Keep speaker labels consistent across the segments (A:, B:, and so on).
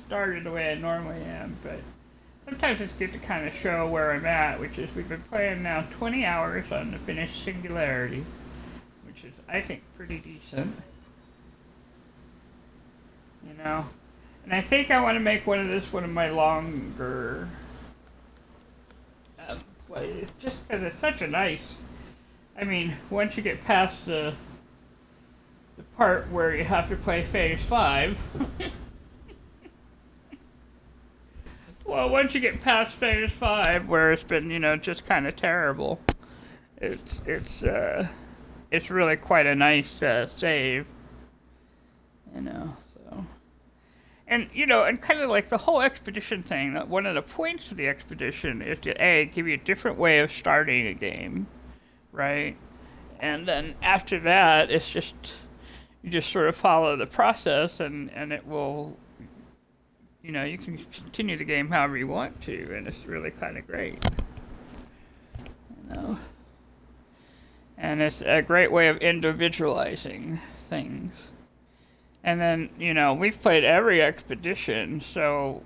A: started the way I normally am, but sometimes it's good to kind of show where I'm at, which is we've been playing now 20 hours on the finished Singularity, which is, I think, pretty decent. You know? And I think I want to make one of my longer plays, just because it's such a nice... I mean, once you get past the part where you have to play Phase 5... Well, once you get past Phase 5, where it's been, you know, just kind of terrible, it's really quite a nice save, you know. So, and you know, and kind of like the whole expedition thing. That one of the points of the expedition is to give you a different way of starting a game, right? And then after that, it's just you just sort of follow the process, and it will. You know, you can continue the game however you want to, and it's really kind of great. You know? And it's a great way of individualizing things. And then, you know, we've played every expedition, so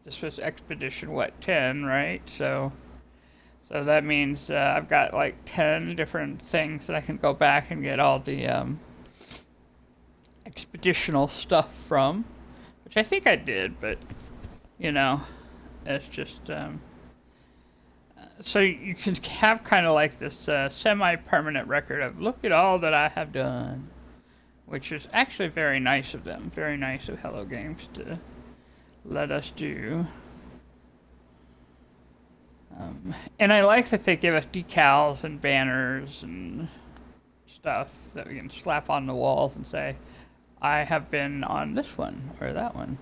A: this was expedition, 10, right? So that means I've got like 10 different things that I can go back and get all the expeditional stuff from. Which I think I did, but, you know, it's just, so you can have kind of like this semi-permanent record of, look at all that I have done, which is actually very nice of them, very nice of Hello Games to let us do. And I like that they give us decals and banners and stuff that we can slap on the walls and say, I have been on this one or that one.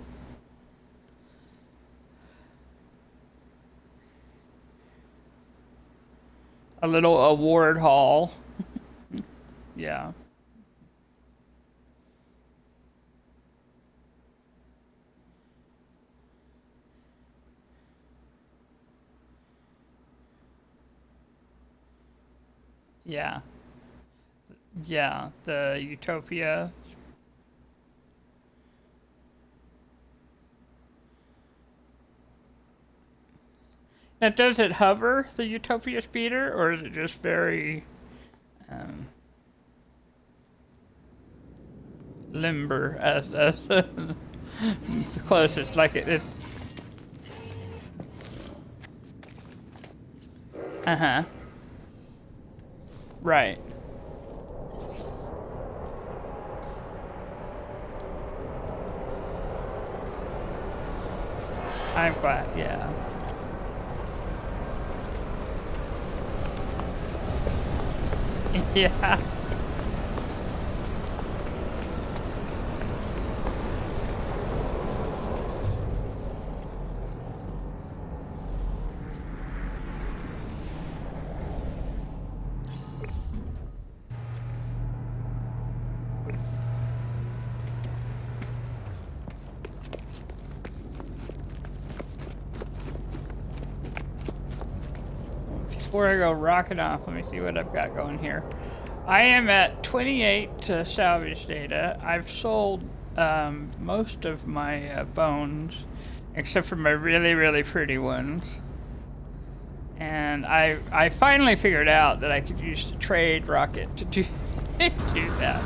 A: A little award hall. Yeah. Yeah. Yeah, the Utopia. Now, does it hover, the Utopia speeder, or is it just very limber as the closest? Like it. Right. I'm glad. Yeah. Yeah. Before I go rocking off, let me see what I've got going here. I am at 28 salvage data. I've sold most of my phones, except for my really, really pretty ones. And I finally figured out that I could use the trade rocket to do that.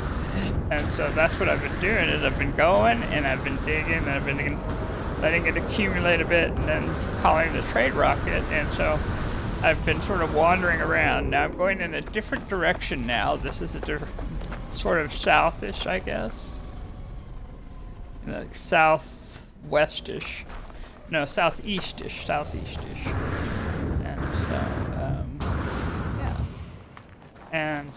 A: And so that's what I've been doing, is I've been going and I've been digging and I've been letting it accumulate a bit and then calling the trade rocket. And so I've been sort of wandering around. Now I'm going in a different direction now. This is a sort of southish, I guess. Like southwestish. No, southeastish. And so, yeah. And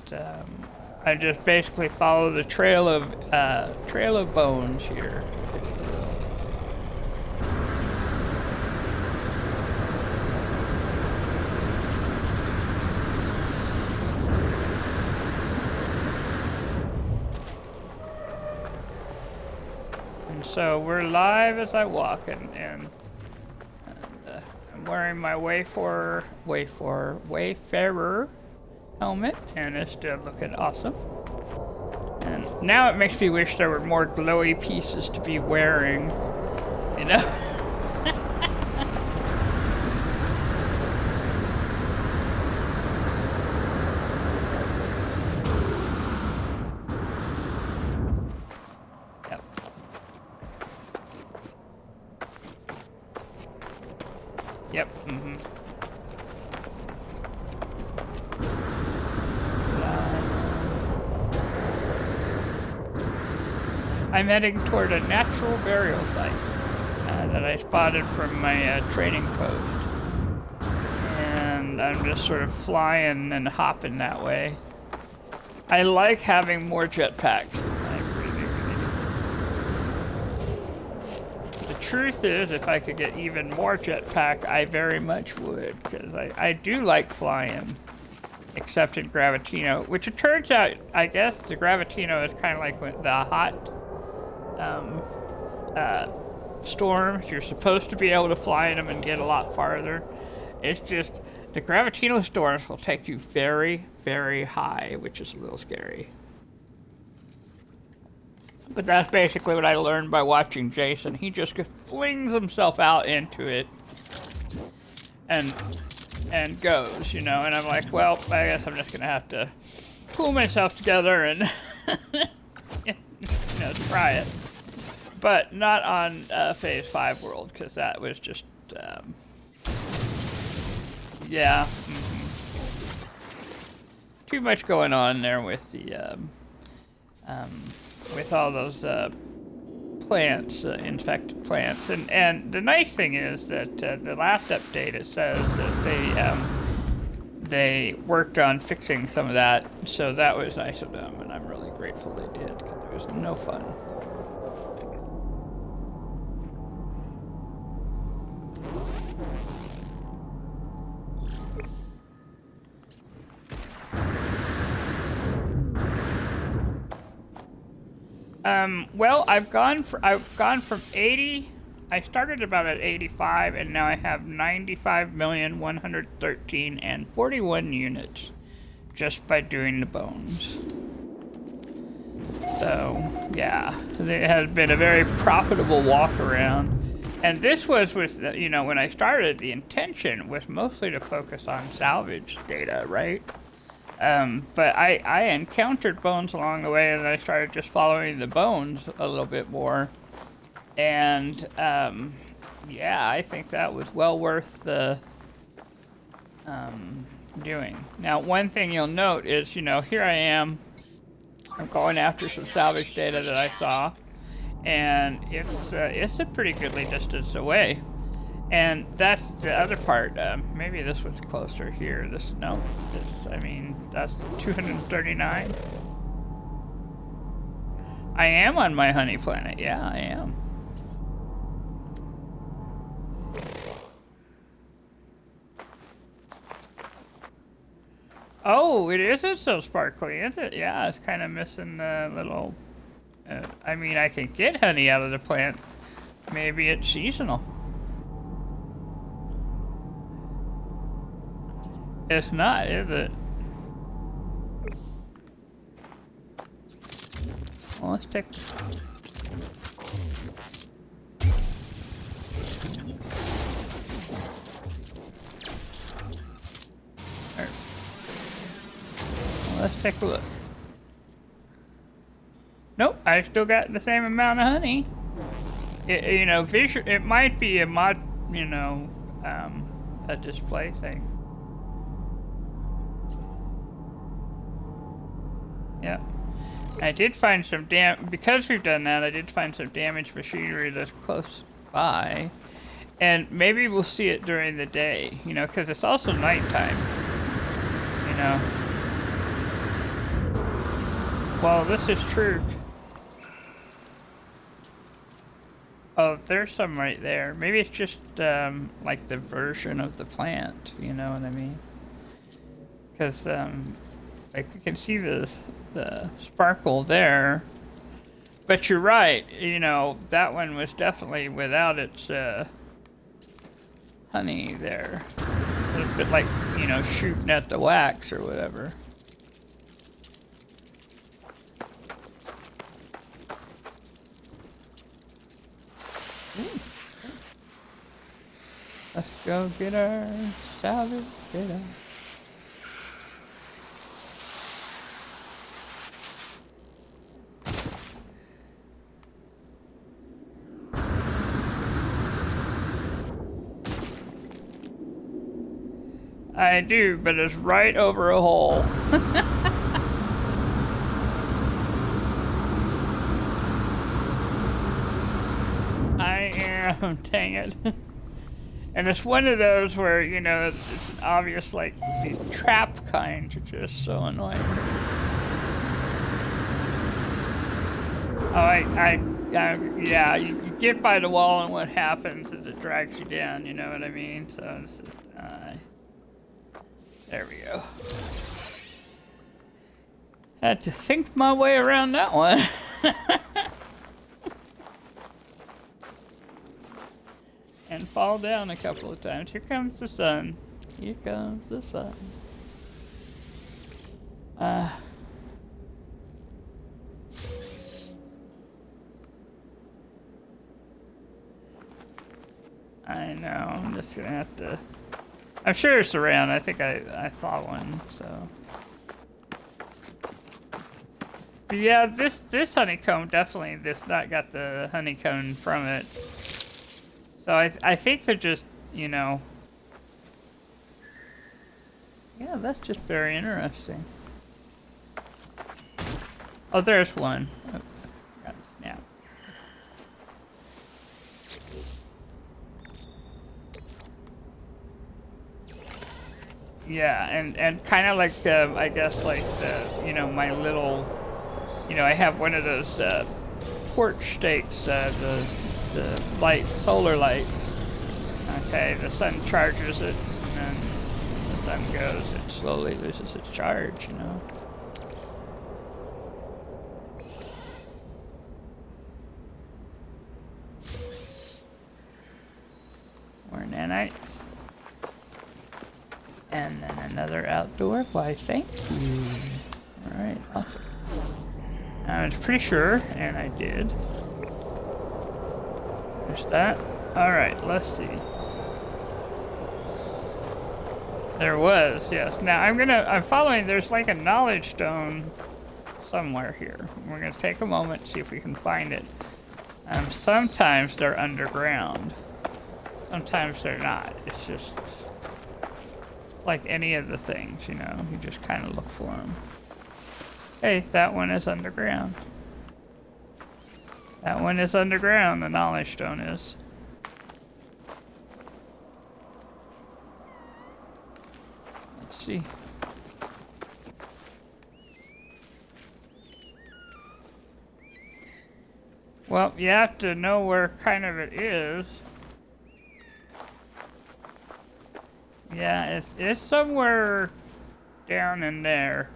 A: I just basically follow the trail of bones here. So we're live as I walk, and I'm wearing my Wayfarer helmet, and it's still looking awesome. And now it makes me wish there were more glowy pieces to be wearing. You know? Yep. Yep. Mm-hmm. I'm heading toward a natural burial site that I spotted from my training post. And I'm just sort of flying and hopping that way. I like having more jetpacks. I really, really do. The truth is, if I could get even more jetpack, I very much would, because I do like flying. Except in Gravitino, which it turns out, I guess the Gravitino is kind of like the hot storms. You're supposed to be able to fly in them and get a lot farther. It's just the Gravitino storms will take you very, very high, which is a little scary. But that's basically what I learned by watching Jason. He just flings himself out into it and goes, you know, and I'm like, well, I guess I'm just gonna have to pull myself together and you know, try it. But not on Phase 5 World, because that was just, yeah. Mm-hmm. Too much going on there with the, with all those plants, infected plants. And the nice thing is that the last update, it says that they worked on fixing some of that, so that was nice of them, and I'm really grateful they did, because it was no fun. Well, I've gone from 80. I started about at 85, and now I have 95,113 and 41 units just by doing the bones. So, yeah, it has been a very profitable walk around. And this was with, you know, when I started, the intention was mostly to focus on salvage data, right? But I encountered bones along the way, and I started just following the bones a little bit more. And, yeah, I think that was well worth the doing. Now, one thing you'll note is, you know, here I am. I'm going after some salvage data that I saw, and it's a pretty goodly distance away. And that's the other part. Maybe this was closer here. I mean, that's 239. I am on my honey planet. Yeah, I am. Oh, it isn't so sparkly, is it? Yeah, it's kind of missing the little... I mean, I can get honey out of the plant. Maybe it's seasonal. It's not, is it? Well, let's take... Let's take a look. Nope, I still got the same amount of honey. You know, it might be a mod, you know, a display thing. Yeah. I did find some because we've done that, I did find some damaged machinery that's close by. And maybe we'll see it during the day, you know, because it's also nighttime. You know. Well, this is true. Oh, there's some right there. Maybe it's just, like the version of the plant, you know what I mean? Because, like, you can see the sparkle there. But you're right, you know, that one was definitely without its, honey there. A little bit like, you know, shooting at the wax or whatever. Go get her, salvage, get her. I do, but it's right over a hole. I am, dang it. And it's one of those where, you know, it's an obvious, like, these trap kinds are just so annoying. Oh, yeah, you get by the wall and what happens is it drags you down, you know what I mean? So it's just, there we go. Had to think my way around that one. And fall down a couple of times. Here comes the sun. Here comes the sun. I know, I'm just gonna have to... I'm sure it's around. I think I saw one, so... But yeah, this honeycomb definitely, this not got the honeycomb from it. So I think they're just, you know... Yeah, that's just very interesting. Oh, there's one. Oh, got a snap. Yeah, and kind of like the, I guess like the, you know, my little, you know, I have one of those porch stakes, the light, solar light. Okay, the sun charges it, and then the sun goes, it slowly loses its charge, you know. More nanites. And then another outdoor, why thank you. Alright, awesome. I was pretty sure, and I did. There's that. Alright, let's see. There was, yes. Now I'm following, there's like a knowledge stone somewhere here. We're gonna take a moment, see if we can find it. Sometimes they're underground. Sometimes they're not. It's just like any of the things, you know, you just kind of look for them. Hey, that one is underground. That one is underground, the knowledge stone is. Let's see. Well, you have to know where kind of it is. Yeah, it's somewhere down in there.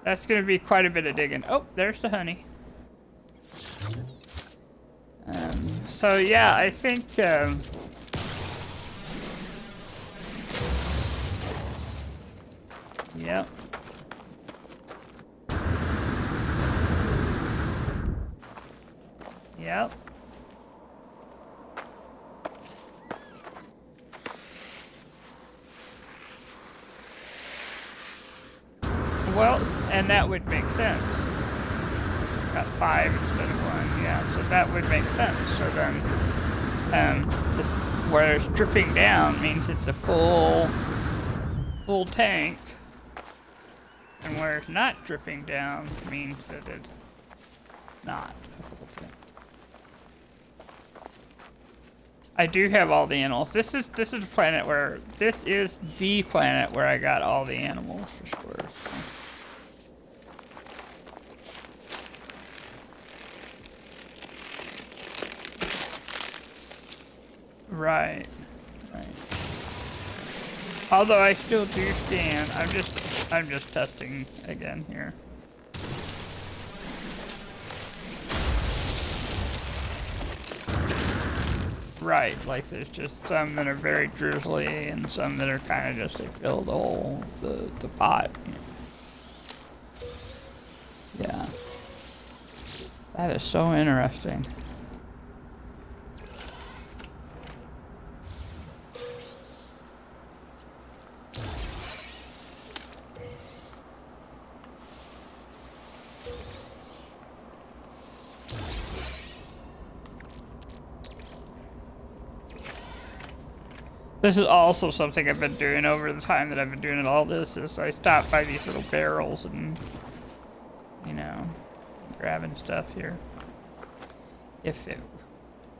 A: That's going to be quite a bit of digging. Oh, there's the honey. So yeah, I think yep. Yep. Well, and that would make sense. Got 5 instead of 1, yeah, so that would make sense. So then, where it's dripping down means it's a full tank, and where it's not dripping down means that it's not a full tank. I do have all the animals. This is a planet where, this is the planet where I got all the animals for sure. So. Right. Although I still do scan, I'm just testing again here. Right, like there's just some that are very drizzly and some that are kind of just to fill the whole the pot. Yeah. That is so interesting. This is also something I've been doing over the time that I've been doing all this, is I stop by these little barrels and, you know, grabbing stuff here. If it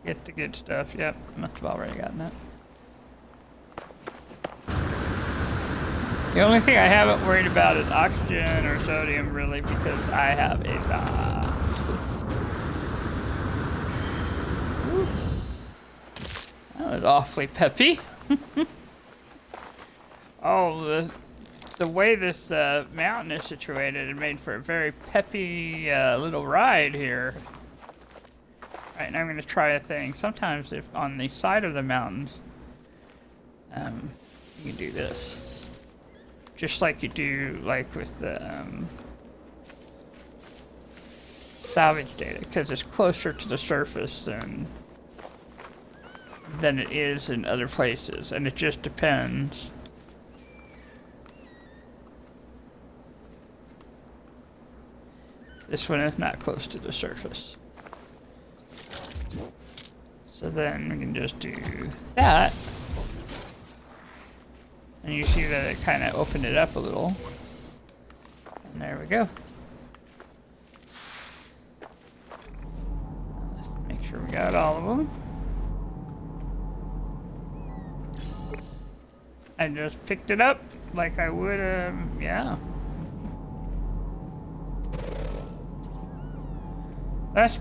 A: get the good stuff. Yep, must have already gotten that. The only thing I haven't worried about is oxygen or sodium, really, because I have a lot. That was awfully peppy. Oh, the way this mountain is situated, it made for a very peppy little ride here. Alright, now I'm going to try a thing. Sometimes if on the side of the mountains, you can do this. Just like you do like with the salvage data, because it's closer to the surface than it is in other places, and it just depends. This one is not close to the surface. So then we can just do that. And you see that it kind of opened it up a little. And there we go. Let's make sure we got all of them. I just picked it up like I would, yeah. That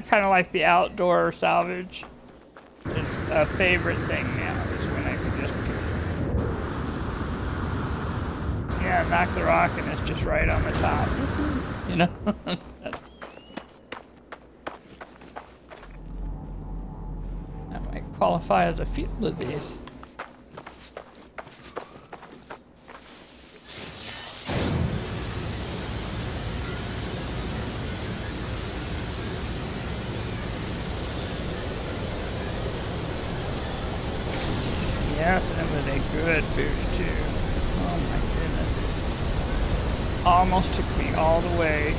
A: kind of like the outdoor salvage is a favorite thing now, is when I can just, yeah, knock the rock and it's just right on the top, you know? That might qualify as a field of these. Yes, and it was a good boost too. Oh my goodness. Almost took me all the way.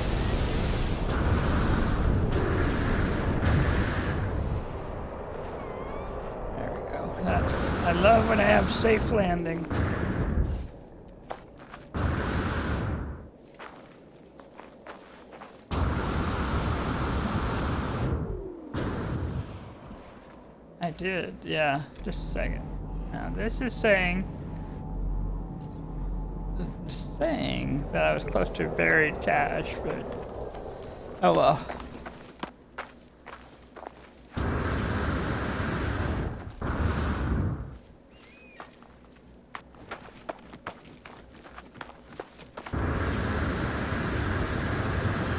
A: There we go. I love when I have safe landing. I did, yeah. Just a second. Now this is saying that I was close to buried cache, but oh well.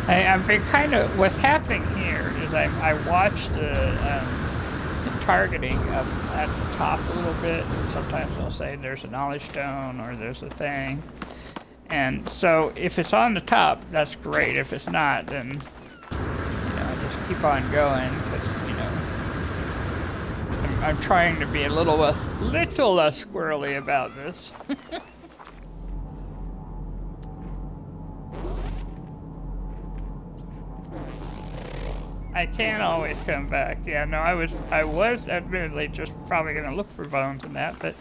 A: I've been kind of, what's happening here is I watched the targeting up at the top a little bit. Sometimes they'll say there's a knowledge stone or there's a thing. And so if it's on the top, that's great. If it's not, then, you know, just keep on going, because, you know, I'm trying to be a little less squirrely about this. I can't always come back. Yeah, no, I was admittedly just probably gonna look for bones and that, but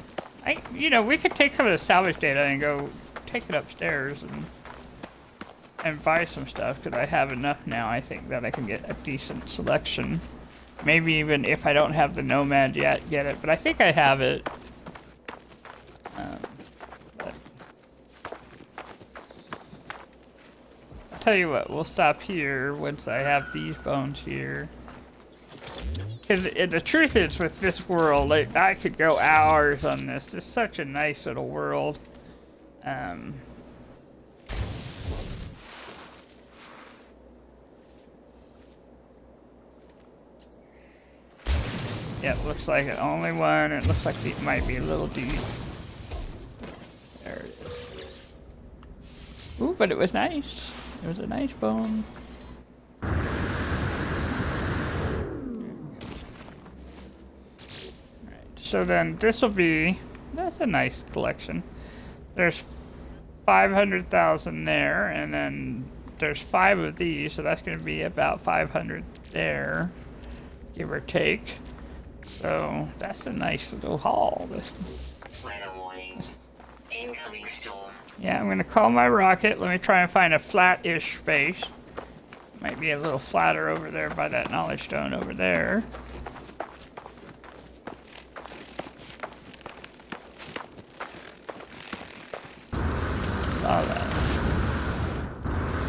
A: you know, we could take some of the salvage data and go take it upstairs and buy some stuff, because I have enough now, I think, that I can get a decent selection. Maybe even if I don't have the Nomad yet, get it, but I think I have it. But I'll tell you what, we'll stop here once I have these bones here. Because the truth is, with this world, like, I could go hours on this. It's such a nice little world. Yeah, it looks like it only one. It looks like it might be a little deep. There it is. Ooh, but it was nice. It was a nice bone. So then this will be, that's a nice collection. There's 500,000 there, and then there's 5 of these, so that's going to be about 500 there, give or take. So that's a nice little haul.
B: Weather warning. Incoming storm.
A: Yeah, I'm gonna call my rocket. Let me try and find a flat-ish face. Might be a little flatter over there by that knowledge stone over there. Saw that.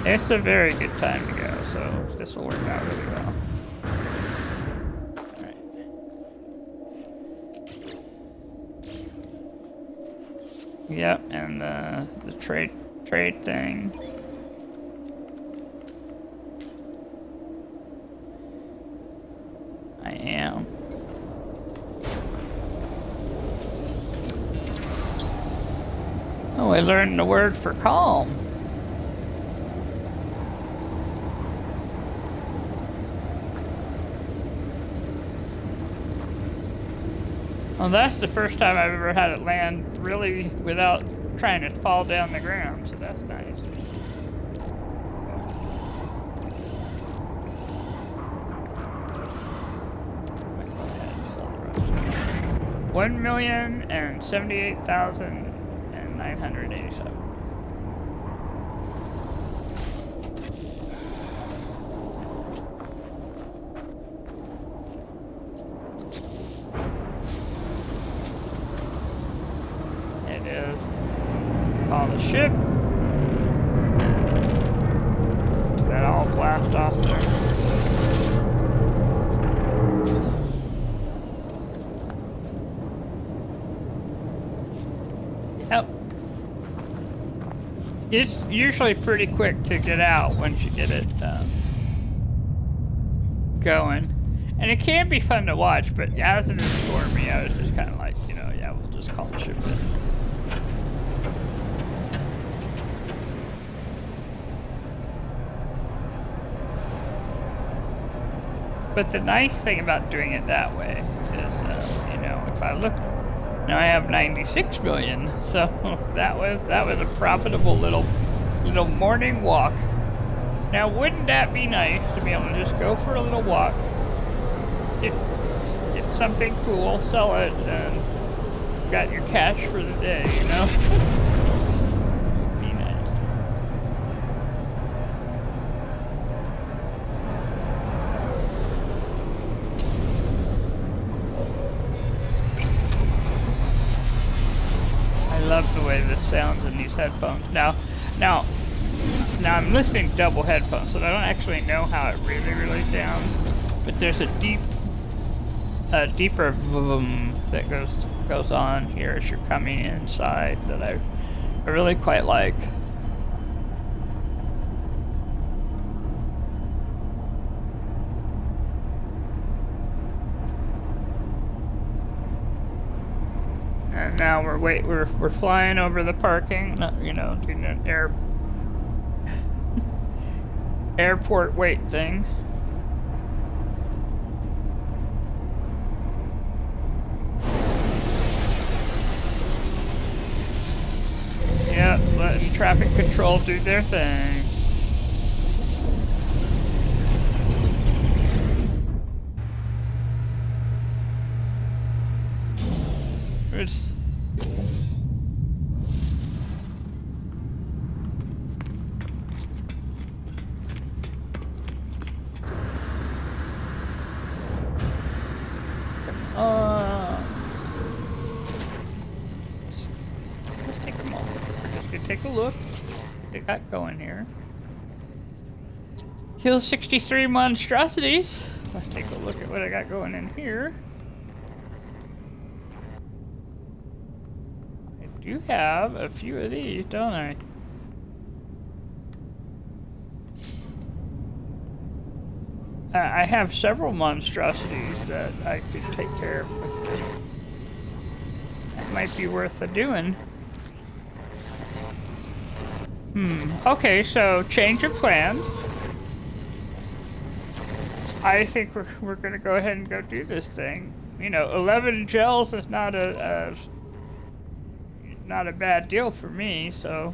A: It's a very good time to go, so this will work out really well. Alright. Yep, and the trade thing. I am. Oh, I learned the word for calm. Well, that's the first time I've ever had it land really without trying to fall down the ground, so that's nice. 1,078,987. It is. Call the ship. So that all blast off there. Yep. It's usually pretty quick to get out once you get it going. And it can be fun to watch, but as it is for me, I was just kind of like, you know, yeah, we'll just call the ship in. But the nice thing about doing it that way is, you know, if I look, now I have 96 million, so that was a profitable little morning walk. Now, wouldn't that be nice to be able to just go for a little walk, get something cool, sell it, and you got your cash for the day, you know? Be nice. I love the way this sounds in these headphones. Now I'm listening to double headphones, so I don't actually know how it really sounds. But there's a deeper vroom that goes on here as you're coming inside that I really quite like. And now we're flying over the parking, you know, doing an airport wait thing. Yep, letting traffic control do their thing. It's let's take a moment. We're just gonna take a look what they got going here. Kill 63 monstrosities. Let's take a look at what I got going in here. I do have a few of these, don't I? I have several monstrosities that I could take care of with this. That might be worth a doing. Okay, so change of plans. I think we're gonna go ahead and go do this thing. You know, 11 gels is not a bad deal for me, so.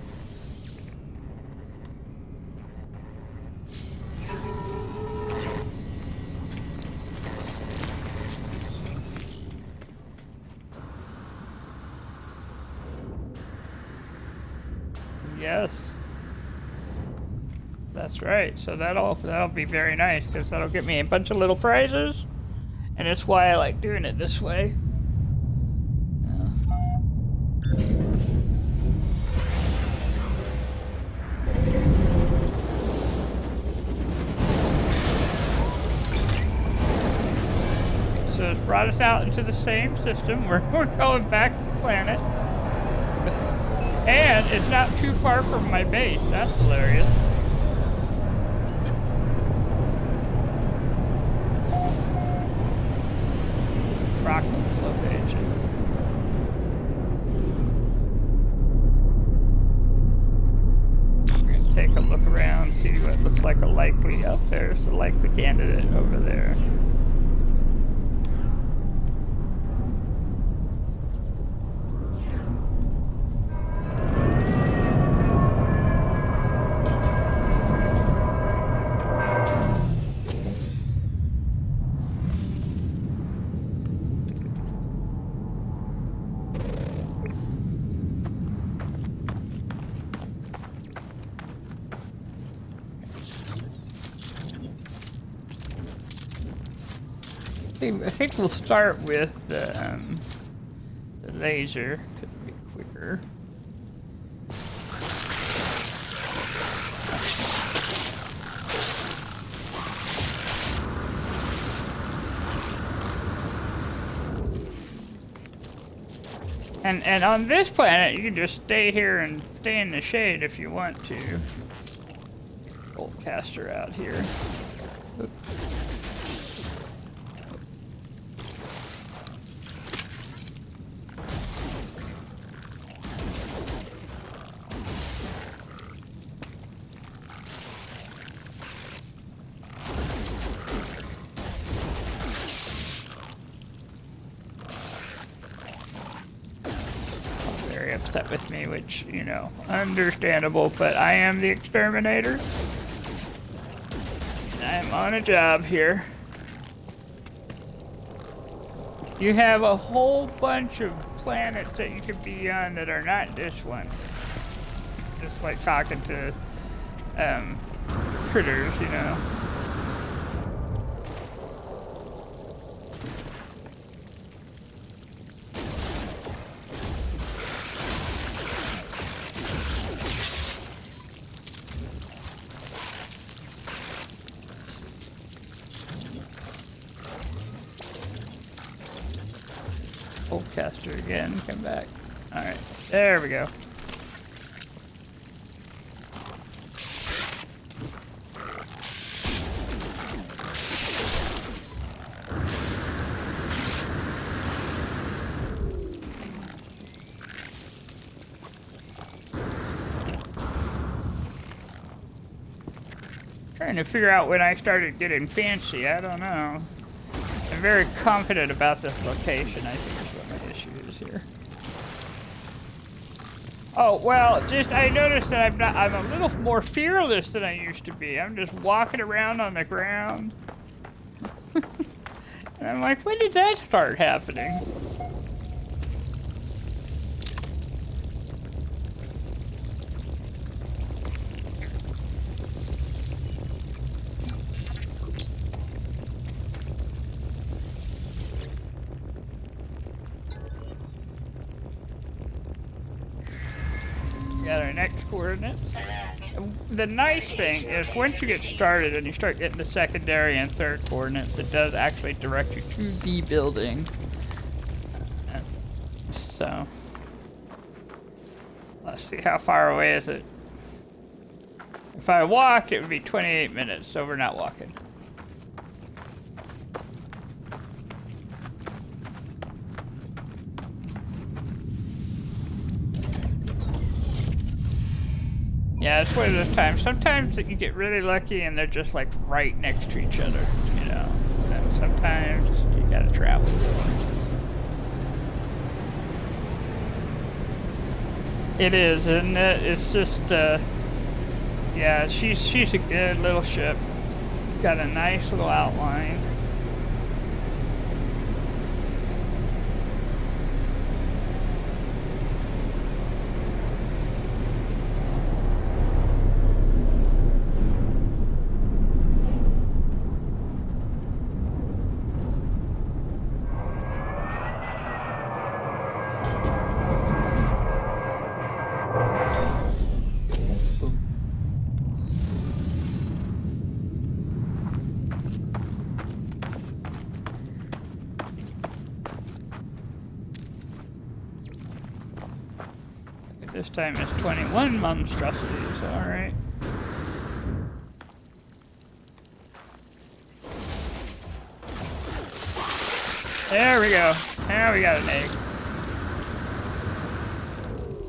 A: Yes. That's right. So that'll be very nice because that'll get me a bunch of little prizes, and it's why I like doing it this way. So it's brought us out into the same system. We're going back to the planet, and it's not too far from my base. That's hilarious. Approximate location. We're gonna take a look around, see what looks like a likely. Oh, there's the likely candidate over there. I think we'll start with the laser. Could be quicker. And on this planet, you can just stay here and stay in the shade if you want to. Bolt caster out here. Upset with me, which, you know, understandable, but I am the exterminator. I'm on a job here. You have a whole bunch of planets that you could be on that are not this one. Just like talking to critters, you know. Caster again, come back. Alright, there we go. Trying to figure out when I started getting fancy, I don't know. I'm very confident about this location, I think is what my issue is here. Oh, well, just, I noticed that I'm a little more fearless than I used to be. I'm just walking around on the ground. And I'm like, when did that start happening? Got our next coordinates. The nice thing is once you get started and you start getting the secondary and third coordinates, it does actually direct you to the building. So, let's see, how far away is it? If I walked, it would be 28 minutes, so we're not walking. Yeah, it's one of those times. Sometimes you get really lucky and they're just like right next to each other, you know. And sometimes you gotta travel. It is, isn't it? It's just, yeah, she's a good little ship. Got a nice little outline. This time it's 21 monstrosities, alright. There we go. Now we got an egg.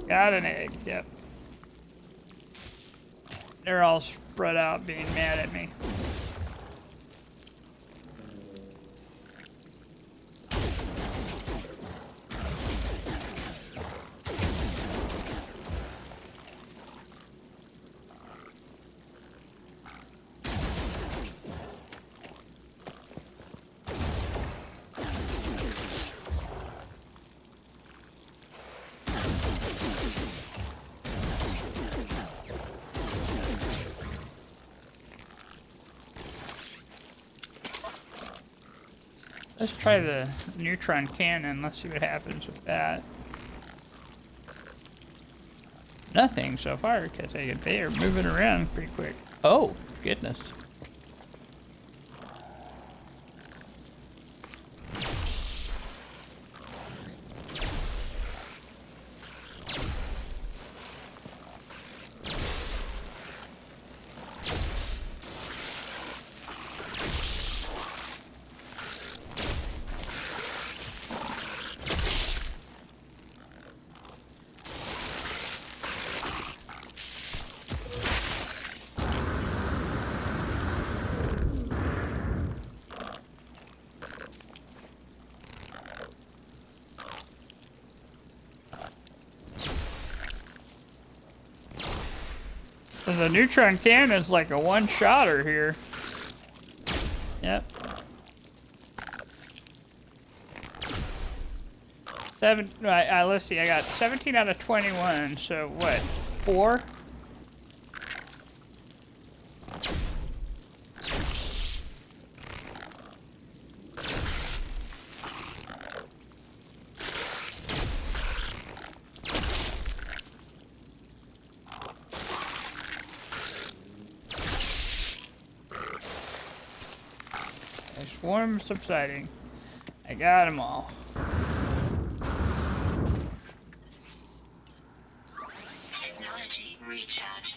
A: Got an egg, yep. They're all spread out being mad at me. Let's try the neutron cannon. Let's see what happens with that. Nothing so far, because they are moving around pretty quick. Oh, goodness. So the neutron cannon is like a one-shotter here. Yep. Let's see, I got 17 out of 21, so what, 4? Swarm subsiding. I got them all.
B: Technology recharge.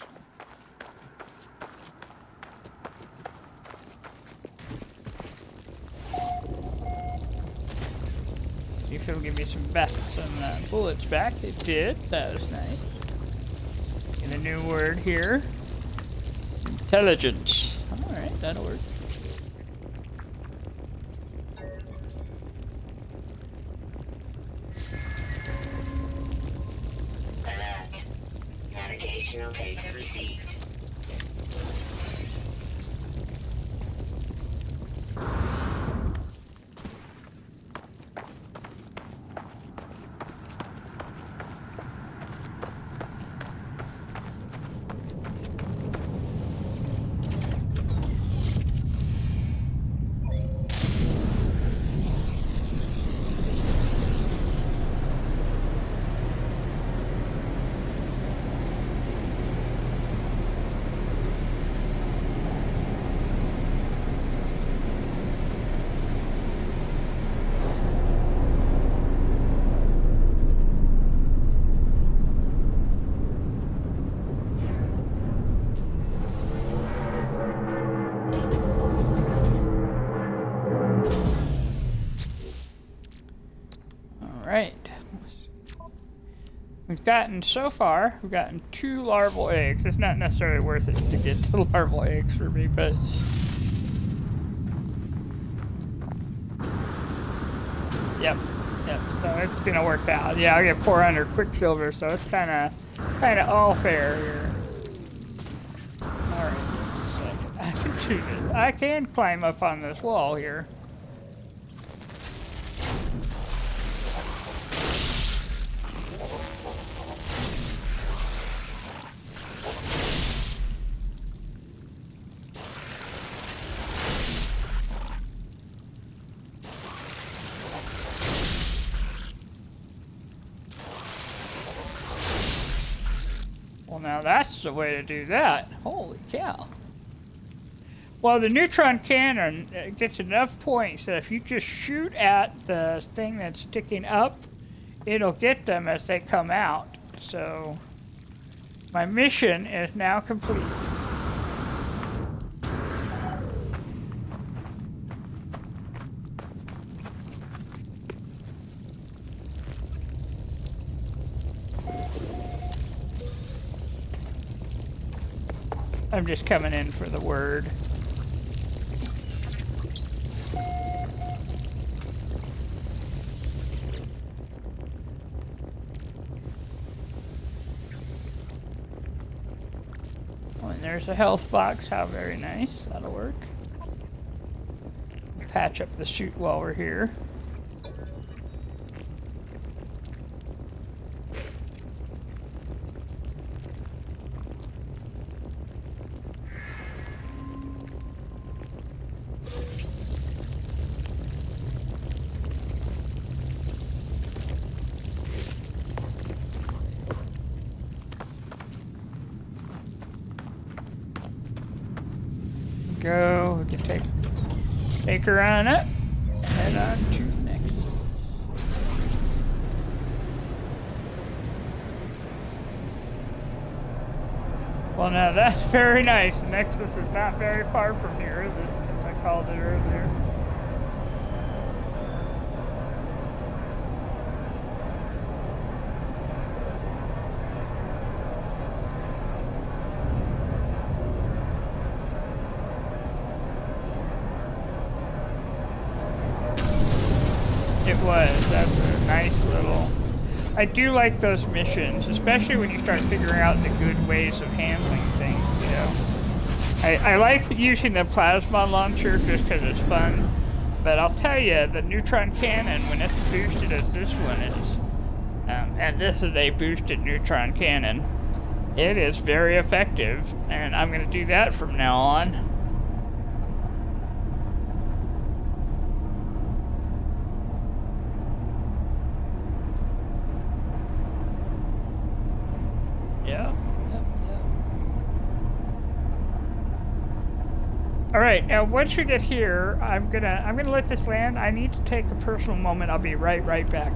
A: See if it'll give me some bullets back. It did. That was nice. Get a new word here. Intelligence. Alright, that'll work.
B: Alert. Navigational data received.
A: Alright. We've gotten, so far, we've gotten 2 larval eggs. It's not necessarily worth it to get the larval eggs for me, but... Yep, so it's gonna work out. Yeah, I'll get 400 quicksilver, so it's kinda all fair here. Alright, I can do this. I can climb up on this wall here. Well, now that's the way to do that. Holy cow. Well, the neutron cannon gets enough points that if you just shoot at the thing that's sticking up, it'll get them as they come out. So my mission is now complete. I'm just coming in for the word. Oh, and there's a health box. How very nice. That'll work. Patch up the chute while we're here. Go. We can take her on up. Head on to next. Well, now that's very nice. The Nexus is not very far from here, as I called it earlier. It was. That's a nice little... I do like those missions, especially when you start figuring out the good ways of handling things, you know. I like using the plasma launcher just because it's fun, but I'll tell you, the neutron cannon, when it's boosted as this one is, and this is a boosted neutron cannon, it is very effective, and I'm going to do that from now on. All right, now once we get here, I'm gonna let this land. I need to take a personal moment. I'll be right back.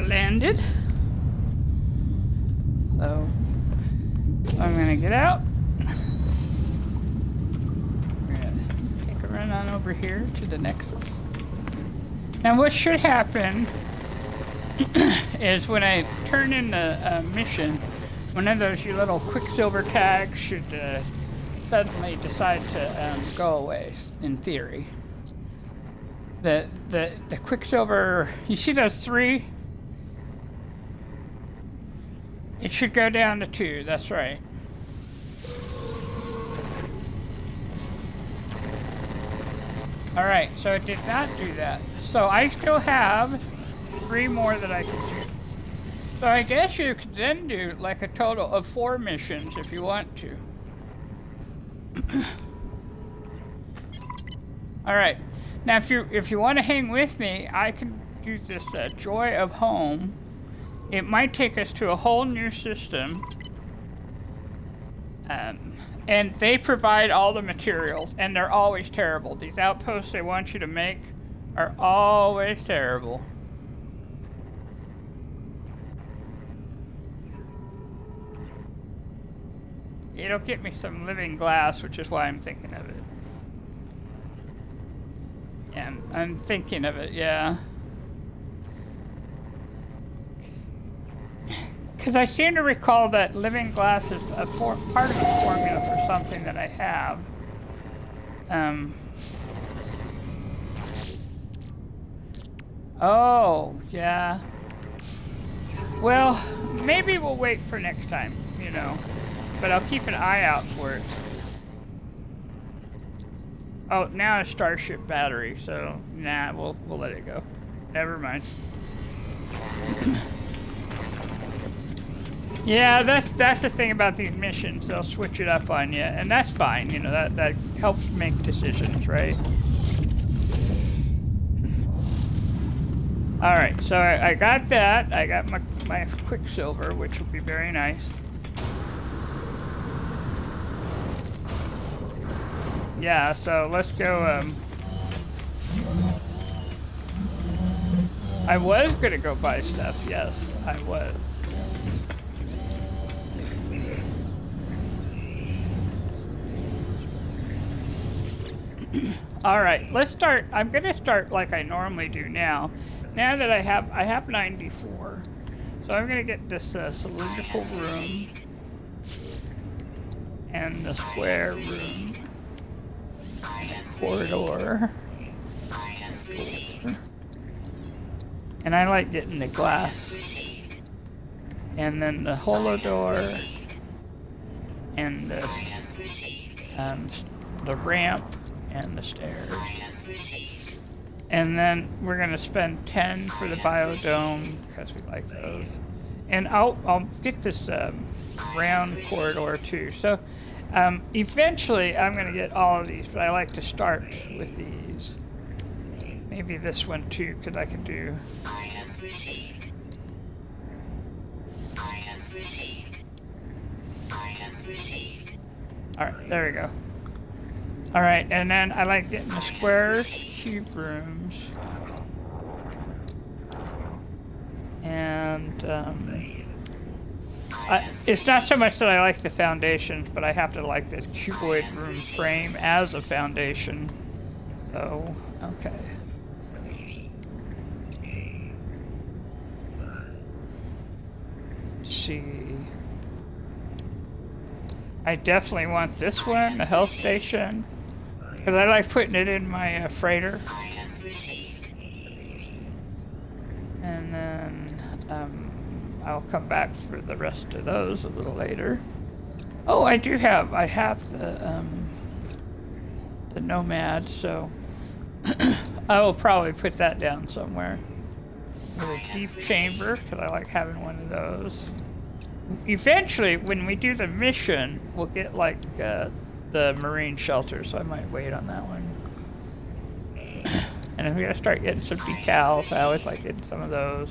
A: Landed. So I'm gonna get out. We're gonna take a run on over over here to the Nexus. Now what should happen is when I turn in the mission, one of those your little Quicksilver tags should suddenly decide to go away, in theory. The Quicksilver, you see those 3? It should go down to 2, that's right. Alright, so it did not do that. So I still have 3 more that I can do. So I guess you could then do like a total of 4 missions if you want to. Alright, now if you want to hang with me, I can do this Joy of Home. It might take us to a whole new system. And they provide all the materials, and they're always terrible. These outposts they want you to make are always terrible. It'll get me some living glass, which is why I'm thinking of it. Yeah, I'm thinking of it, yeah. Because I seem to recall that living glass is a part of the formula for something that I have. Oh, yeah. Well, maybe we'll wait for next time, you know. But I'll keep an eye out for it. Oh, now a Starship battery, so nah, we'll let it go. Never mind. Yeah, that's the thing about these missions. They'll switch it up on you, and that's fine. You know, that helps make decisions, right? All right, so I got that. I got my Quicksilver, which will be very nice. Yeah, so let's go. I was gonna go buy stuff. Yes, I was. All right, let's start. I'm gonna start like I normally do now. Now that I have 94, so I'm gonna get this cylindrical room and the square room, corridor, and I like getting the glass, and then the holo door, and the ramp. And the stairs. And then we're gonna spend 10 for the biodome because we like those. And I'll get this round corridor too. So eventually I'm gonna get all of these, but I like to start with these. Maybe this one too, because I can do.
B: Item received. Item received. Item received.
A: All right, there we go. All right, and then I like getting the squares, cube rooms, and it's not so much that I like the foundations, but I have to like this cuboid room frame as a foundation. So, okay. Let's see. I definitely want this one, the health station. Because I like putting it in my freighter. And then I'll come back for the rest of those a little later. Oh, I have the Nomad, so I will probably put that down somewhere. With a deep chamber, because I like having one of those. Eventually, when we do the mission, we'll get like the marine shelter, so I might wait on that one. And if we gotta start getting some decals, I always like getting some of those.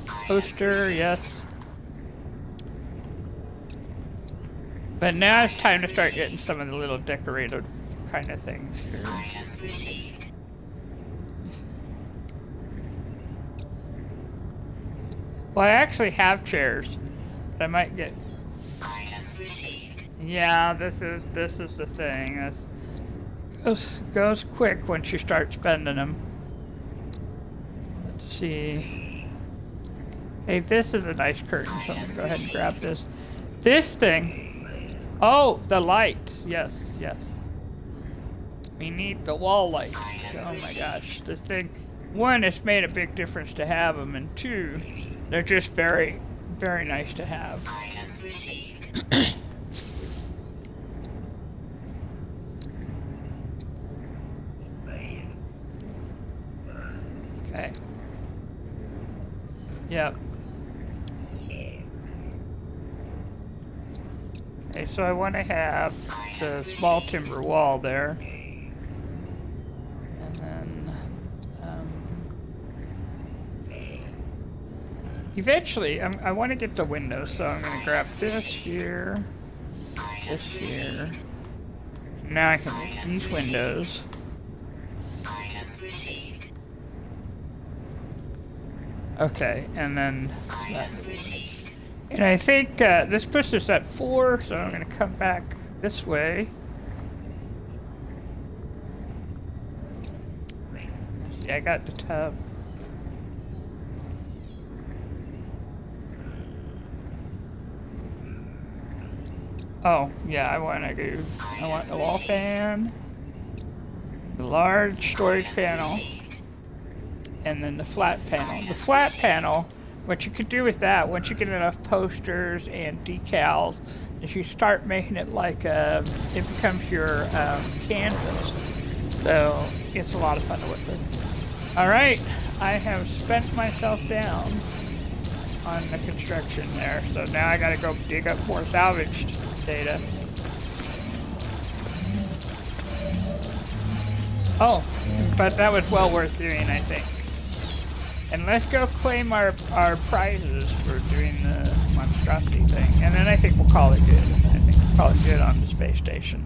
A: Poster, yes. But now it's time to start getting some of the little decorated kind of things here. Well, I actually have chairs. I might get. Yeah, this is the thing. Goes quick once you start spending them. Let's see. Hey, this is a nice curtain, so I'm gonna go ahead and grab this. This thing. Oh, the light. Yes, yes. We need the wall light. Oh my gosh, this thing. One, it's made a big difference to have them, and two, they're just very, very nice to have.
B: Item received.
A: Okay. Yep. Okay, so I want to have the small timber wall there. And then, eventually, I want to get the windows, so I'm going to grab this here, this here. Now I can make these windows.
B: Item received.
A: Okay, and then
B: Item received.
A: and I think this puts us at 4, so I'm going to come back this way. See, I got the tub. Oh, yeah, I want the wall fan, the large storage panel, and then the flat panel. The flat panel, what you could do with that, once you get enough posters and decals, is you start making it like it becomes your canvas. So it's a lot of fun to work with. All right, I have spent myself down on the construction there, so now I gotta go dig up more salvaged data. Oh, but that was well worth doing, I think. And let's go claim our prizes for doing the monstrosity thing. And then I think we'll call it good. I think we'll call it good on the space station.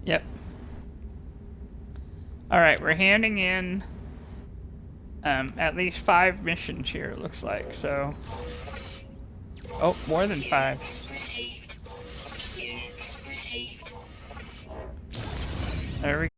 A: Yep. Alright, we're handing in at least 5 missions here, it looks like, so... Oh, more than 5.
B: Received. Units received.
A: There we